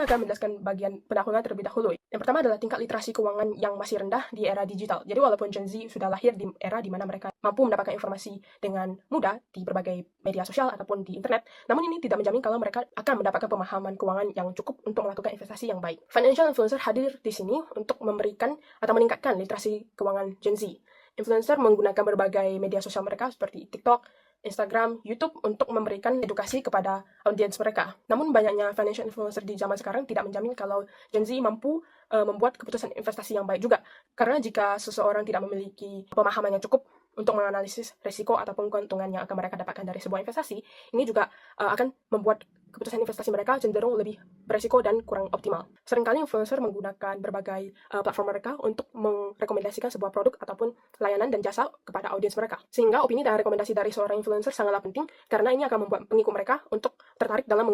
akan menjelaskan bagian pendahuluan terlebih dahulu. Yang pertama adalah tingkat literasi keuangan yang masih rendah di era digital. Jadi walaupun Gen Z sudah lahir di era di mana mereka mampu mendapatkan informasi dengan mudah di berbagai media sosial ataupun di internet, namun ini tidak menjamin kalau mereka akan mendapatkan pemahaman keuangan yang cukup untuk melakukan investasi yang baik. Financial influencer hadir di sini untuk memberikan atau meningkatkan literasi keuangan Gen Z. Influencer menggunakan berbagai media sosial mereka seperti TikTok, Instagram, YouTube untuk memberikan edukasi kepada audiens mereka. Namun banyaknya financial influencer di zaman sekarang tidak menjamin kalau Gen Z mampu membuat keputusan investasi yang baik juga. Karena jika seseorang tidak memiliki pemahaman yang cukup untuk menganalisis risiko ataupun keuntungan yang akan mereka dapatkan dari sebuah investasi, ini juga akan membuat keputusan investasi mereka cenderung lebih beresiko dan kurang optimal. Seringkali influencer menggunakan berbagai platform mereka untuk merekomendasikan sebuah produk ataupun layanan dan jasa kepada audiens mereka. Sehingga opini dan rekomendasi dari seorang influencer sangatlah penting karena ini akan membuat pengikut mereka untuk tertarik dalam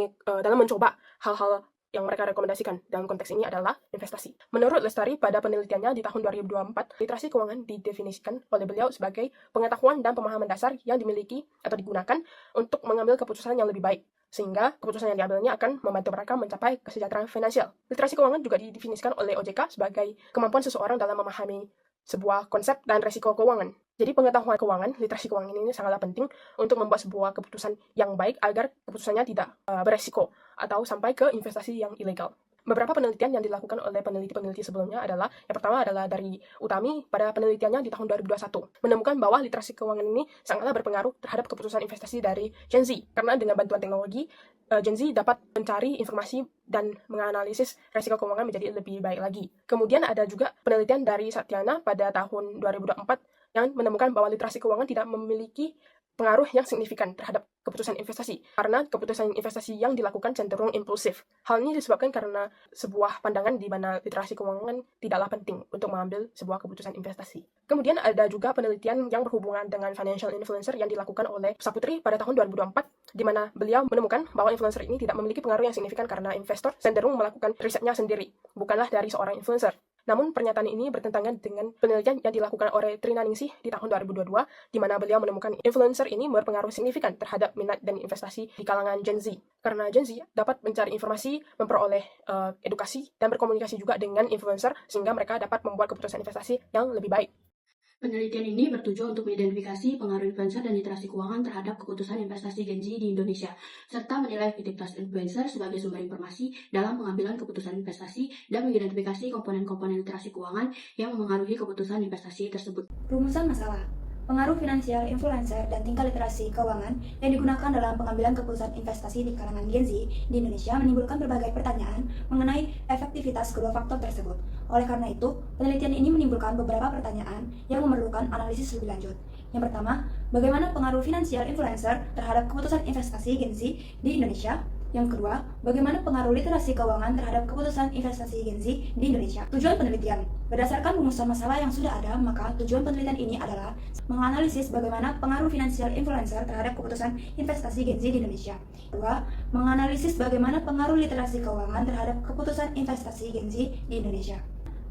mencoba hal-hal yang mereka rekomendasikan. Dalam konteks ini adalah investasi. Menurut Lestari, pada penelitiannya di tahun 2024, literasi keuangan didefinisikan oleh beliau sebagai pengetahuan dan pemahaman dasar yang dimiliki atau digunakan untuk mengambil keputusan yang lebih baik. Sehingga keputusan yang diambilnya akan membantu mereka mencapai kesejahteraan finansial. Literasi keuangan juga didefinisikan oleh OJK sebagai kemampuan seseorang dalam memahami sebuah konsep dan resiko keuangan. Jadi pengetahuan keuangan, literasi keuangan ini sangatlah penting untuk membuat sebuah keputusan yang baik agar keputusannya tidak beresiko atau sampai ke investasi yang ilegal. Beberapa penelitian yang dilakukan oleh peneliti-peneliti sebelumnya adalah, yang pertama adalah dari Utami pada penelitiannya di tahun 2021, menemukan bahwa literasi keuangan ini sangatlah berpengaruh terhadap keputusan investasi dari Gen Z. Karena dengan bantuan teknologi, Gen Z dapat mencari informasi dan menganalisis resiko keuangan menjadi lebih baik lagi. Kemudian ada juga penelitian dari Satyana pada tahun 2024 yang menemukan bahwa literasi keuangan tidak memiliki pengaruh yang signifikan terhadap keputusan investasi, karena keputusan investasi yang dilakukan cenderung impulsif. Hal ini disebabkan karena sebuah pandangan di mana literasi keuangan tidaklah penting untuk mengambil sebuah keputusan investasi. Kemudian ada juga penelitian yang berhubungan dengan financial influencer yang dilakukan oleh Saputri pada tahun 2024, di mana beliau menemukan bahwa influencer ini tidak memiliki pengaruh yang signifikan karena investor cenderung melakukan risetnya sendiri, bukanlah dari seorang influencer. Namun pernyataan ini bertentangan dengan penelitian yang dilakukan oleh Trina Ningsih di tahun 2022, di mana beliau menemukan influencer ini berpengaruh signifikan terhadap minat dan investasi di kalangan Gen Z. Karena Gen Z dapat mencari informasi, memperoleh edukasi, dan berkomunikasi juga dengan influencer, sehingga mereka dapat membuat keputusan investasi yang lebih baik. Penelitian ini bertujuan untuk mengidentifikasi pengaruh influencer dan literasi keuangan terhadap keputusan investasi Gen Z di Indonesia, serta menilai efektivitas influencer sebagai sumber informasi dalam pengambilan keputusan investasi dan mengidentifikasi komponen-komponen literasi keuangan yang memengaruhi keputusan investasi tersebut. Rumusan masalah. Pengaruh finansial influencer dan tingkat literasi keuangan yang digunakan dalam pengambilan keputusan investasi di kalangan Gen Z di Indonesia menimbulkan berbagai pertanyaan mengenai efektivitas kedua faktor tersebut. Oleh karena itu, penelitian ini menimbulkan beberapa pertanyaan yang memerlukan analisis lebih lanjut. Yang pertama, bagaimana pengaruh finansial influencer terhadap keputusan investasi Gen Z di Indonesia? Yang kedua, bagaimana pengaruh literasi keuangan terhadap keputusan investasi Gen Z di Indonesia? Tujuan penelitian. Berdasarkan rumusan masalah yang sudah ada, maka tujuan penelitian ini adalah menganalisis bagaimana pengaruh finansial influencer terhadap keputusan investasi Gen Z di Indonesia. Kedua, menganalisis bagaimana pengaruh literasi keuangan terhadap keputusan investasi Gen Z di Indonesia.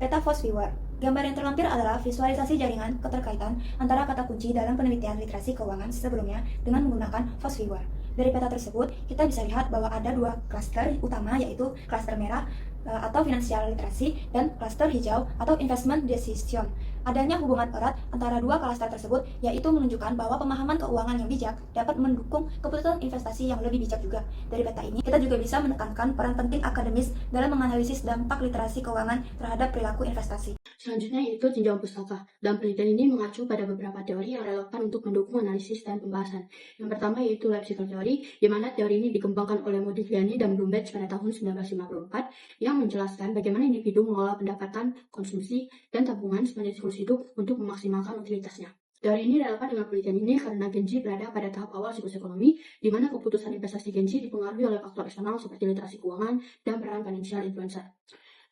Peta Fosviewer. Gambar yang terlampir adalah visualisasi jaringan keterkaitan antara kata kunci dalam penelitian literasi keuangan sebelumnya dengan menggunakan Fosviewer. Dari peta tersebut, kita bisa lihat bahwa ada dua klaster utama, yaitu klaster merah atau financial literacy dan klaster hijau atau investment decision. Adanya hubungan erat antara dua klaster tersebut, yaitu menunjukkan bahwa pemahaman keuangan yang bijak dapat mendukung keputusan investasi yang lebih bijak juga. Dari peta ini, kita juga bisa menekankan peran penting akademis dalam menganalisis dampak literasi keuangan terhadap perilaku investasi. Selanjutnya yaitu tinjauan pustaka. Dalam penelitian ini mengacu pada beberapa teori yang relevan untuk mendukung analisis dan pembahasan. Yang pertama yaitu life cycle theory, di mana teori ini dikembangkan oleh Modigliani dan Bloomberg pada tahun 1954, yang menjelaskan bagaimana individu mengolah pendapatan, konsumsi, dan tabungan sepanjang siklus hidup untuk memaksimalkan utilitasnya. Teori ini relevan dengan penelitian ini karena Gen Z berada pada tahap awal siklus ekonomi, di mana keputusan investasi Gen Z dipengaruhi oleh faktor eksternal seperti literasi keuangan dan peran financial influencer.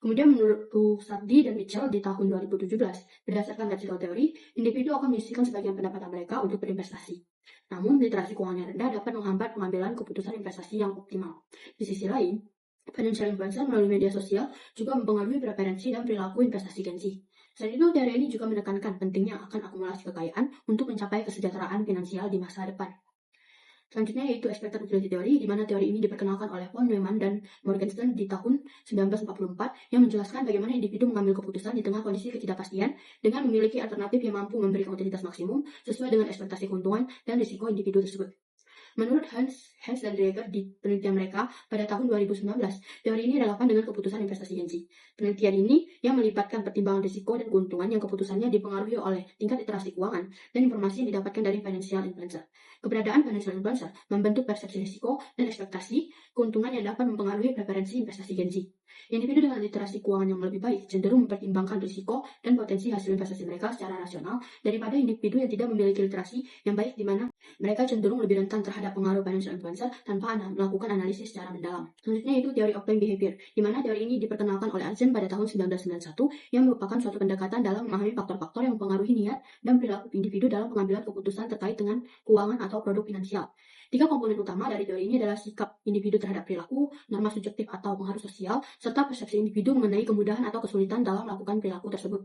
Kemudian menurut Sardi dan Mitchell di tahun 2017, berdasarkan life cycle theory, individu akan menyisihkan sebagian pendapatan mereka untuk berinvestasi. Namun, literasi keuangan yang rendah dapat menghambat pengambilan keputusan investasi yang optimal. Di sisi lain, financial influencer melalui media sosial juga mempengaruhi preferensi dan perilaku investasi Gen Z. Selain itu, teori ini juga menekankan pentingnya akan akumulasi kekayaan untuk mencapai kesejahteraan finansial di masa depan. Selanjutnya yaitu expected utility theory, di mana teori ini diperkenalkan oleh Paul Neumann dan Morgenstern di tahun 1944 yang menjelaskan bagaimana individu mengambil keputusan di tengah kondisi ketidakpastian dengan memiliki alternatif yang mampu memberikan utilitas maksimum sesuai dengan ekspektasi keuntungan dan risiko individu tersebut. Menurut Hans dan Draeger di penelitian mereka pada tahun 2019, teori ini relevan dengan keputusan investasi Gen Z. Penelitian ini yang melibatkan pertimbangan risiko dan keuntungan yang keputusannya dipengaruhi oleh tingkat literasi keuangan dan informasi yang didapatkan dari financial influencer. Keberadaan financial influencer membentuk persepsi risiko dan ekspektasi keuntungan yang dapat mempengaruhi preferensi investasi Gen Z. Individu dengan literasi keuangan yang lebih baik cenderung mempertimbangkan risiko dan potensi hasil investasi mereka secara rasional daripada individu yang tidak memiliki literasi yang baik, di mana mereka cenderung lebih rentan terhadap pengaruh financial influencer tanpa melakukan analisis secara mendalam. Selanjutnya yaitu teori of time behavior, di mana teori ini diperkenalkan oleh Eisen pada tahun 1991 yang merupakan suatu pendekatan dalam memahami faktor-faktor yang mempengaruhi niat dan perilaku individu dalam pengambilan keputusan terkait dengan keuangan atau produk finansial. 3 komponen utama dari teori ini adalah sikap individu terhadap perilaku, norma subjektif atau pengaruh sosial, serta persepsi individu mengenai kemudahan atau kesulitan dalam melakukan perilaku tersebut.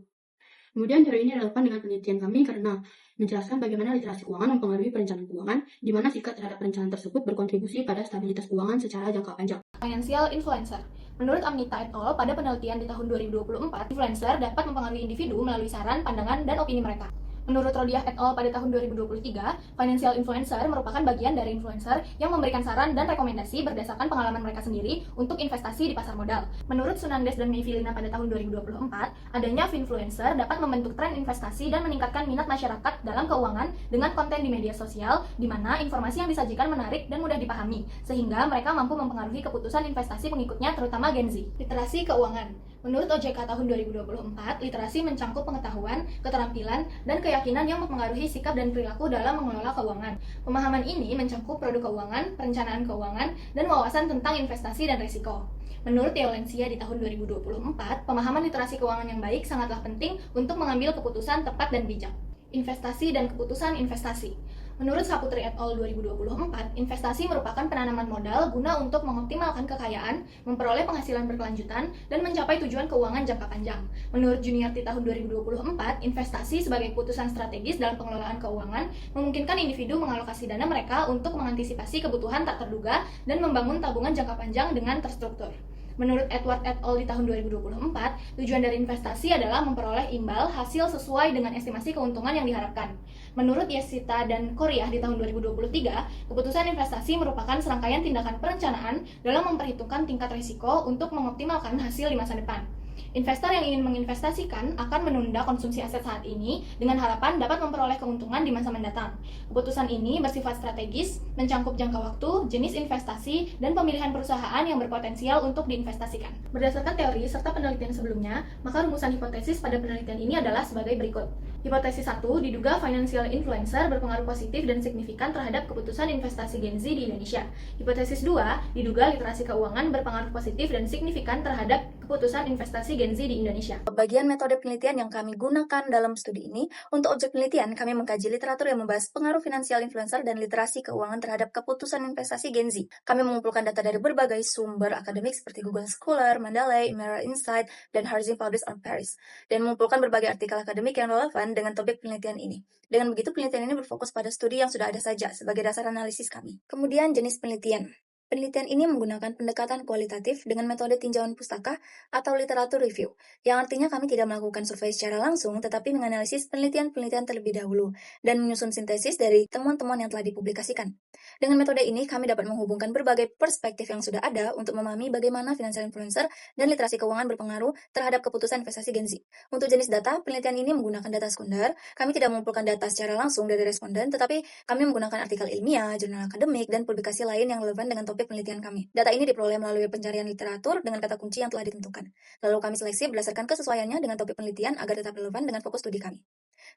Kemudian teori ini relevan dengan penelitian kami karena menjelaskan bagaimana literasi keuangan mempengaruhi perencanaan keuangan, di mana sikap terhadap perencanaan tersebut berkontribusi pada stabilitas keuangan secara jangka panjang. Financial influencer. Menurut Amnita et al. Pada penelitian di tahun 2024, influencer dapat mempengaruhi individu melalui saran, pandangan, dan opini mereka. Menurut Rodiah et al. Pada tahun 2023, financial influencer merupakan bagian dari influencer yang memberikan saran dan rekomendasi berdasarkan pengalaman mereka sendiri untuk investasi di pasar modal. Menurut Sunandes dan Mayfilina pada tahun 2024, adanya influencer dapat membentuk tren investasi dan meningkatkan minat masyarakat dalam keuangan dengan konten di media sosial, di mana informasi yang disajikan menarik dan mudah dipahami, sehingga mereka mampu mempengaruhi keputusan investasi pengikutnya, terutama Gen Z. Literasi keuangan. Menurut OJK tahun 2024, literasi mencangkup pengetahuan, keterampilan, dan keyakinan yang mempengaruhi sikap dan perilaku dalam mengelola keuangan. Pemahaman ini mencangkup produk keuangan, perencanaan keuangan, dan wawasan tentang investasi dan risiko. Menurut Theo Lancia di tahun 2024, pemahaman literasi keuangan yang baik sangatlah penting untuk mengambil keputusan tepat dan bijak. Investasi dan keputusan investasi. Menurut Saputri et al. 2024, investasi merupakan penanaman modal guna untuk mengoptimalkan kekayaan, memperoleh penghasilan berkelanjutan, dan mencapai tujuan keuangan jangka panjang. Menurut Junior di tahun 2024, investasi sebagai keputusan strategis dalam pengelolaan keuangan memungkinkan individu mengalokasi dana mereka untuk mengantisipasi kebutuhan tak terduga dan membangun tabungan jangka panjang dengan terstruktur. Menurut Edward et al. Di tahun 2024, tujuan dari investasi adalah memperoleh imbal hasil sesuai dengan estimasi keuntungan yang diharapkan. Menurut Yesita dan Korea di tahun 2023, keputusan investasi merupakan serangkaian tindakan perencanaan dalam memperhitungkan tingkat risiko untuk mengoptimalkan hasil di masa depan. Investor yang ingin menginvestasikan akan menunda konsumsi aset saat ini dengan harapan dapat memperoleh keuntungan di masa mendatang. Keputusan ini bersifat strategis, mencangkup jangka waktu, jenis investasi, dan pemilihan perusahaan yang berpotensial untuk diinvestasikan. Berdasarkan teori serta penelitian sebelumnya, maka rumusan hipotesis pada penelitian ini adalah sebagai berikut. Hipotesis 1, diduga financial influencer berpengaruh positif dan signifikan terhadap keputusan investasi Gen Z di Indonesia. Hipotesis 2, diduga literasi keuangan berpengaruh positif dan signifikan terhadap keputusan investasi Gen Z di Indonesia. Bagian metode penelitian yang kami gunakan dalam studi ini, untuk objek penelitian kami mengkaji literatur yang membahas pengaruh financial influencer dan literasi keuangan terhadap keputusan investasi Gen Z. Kami mengumpulkan data dari berbagai sumber akademik seperti Google Scholar, Mendeley, Mirror Insight, dan Harvard Published on Paris, dan mengumpulkan berbagai artikel akademik yang relevan dengan topik penelitian ini. Dengan begitu, penelitian ini berfokus pada studi yang sudah ada saja sebagai dasar analisis kami. Kemudian, jenis penelitian. Penelitian ini menggunakan pendekatan kualitatif dengan metode tinjauan pustaka atau literatur review, yang artinya kami tidak melakukan survei secara langsung, tetapi menganalisis penelitian-penelitian terlebih dahulu, dan menyusun sintesis dari temuan-temuan yang telah dipublikasikan. Dengan metode ini, kami dapat menghubungkan berbagai perspektif yang sudah ada untuk memahami bagaimana financial influencer dan literasi keuangan berpengaruh terhadap keputusan investasi Gen Z. Untuk jenis data, penelitian ini menggunakan data sekunder. Kami tidak mengumpulkan data secara langsung dari responden, tetapi kami menggunakan artikel ilmiah, jurnal akademik, dan publikasi lain yang relevan dengan topik penelitian kami. Data ini diperoleh melalui pencarian literatur dengan kata kunci yang telah ditentukan. Lalu kami seleksi berdasarkan kesesuaiannya dengan topik penelitian agar tetap relevan dengan fokus studi kami.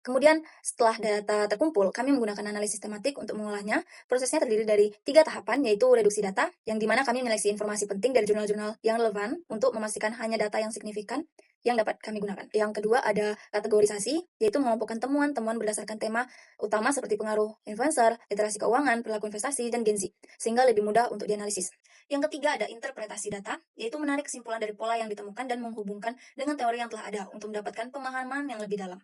Kemudian, setelah data terkumpul, kami menggunakan analisis tematik untuk mengolahnya. Prosesnya terdiri dari 3 tahapan, yaitu reduksi data, yang dimana kami menyeleksi informasi penting dari jurnal-jurnal yang relevan untuk memastikan hanya data yang signifikan yang dapat kami gunakan. Yang kedua ada kategorisasi, yaitu mengelompokkan temuan-temuan berdasarkan tema utama seperti pengaruh influencer, literasi keuangan, perilaku investasi, dan Gen Z, sehingga lebih mudah untuk dianalisis. Yang ketiga ada interpretasi data, yaitu menarik kesimpulan dari pola yang ditemukan dan menghubungkan dengan teori yang telah ada untuk mendapatkan pemahaman yang lebih dalam.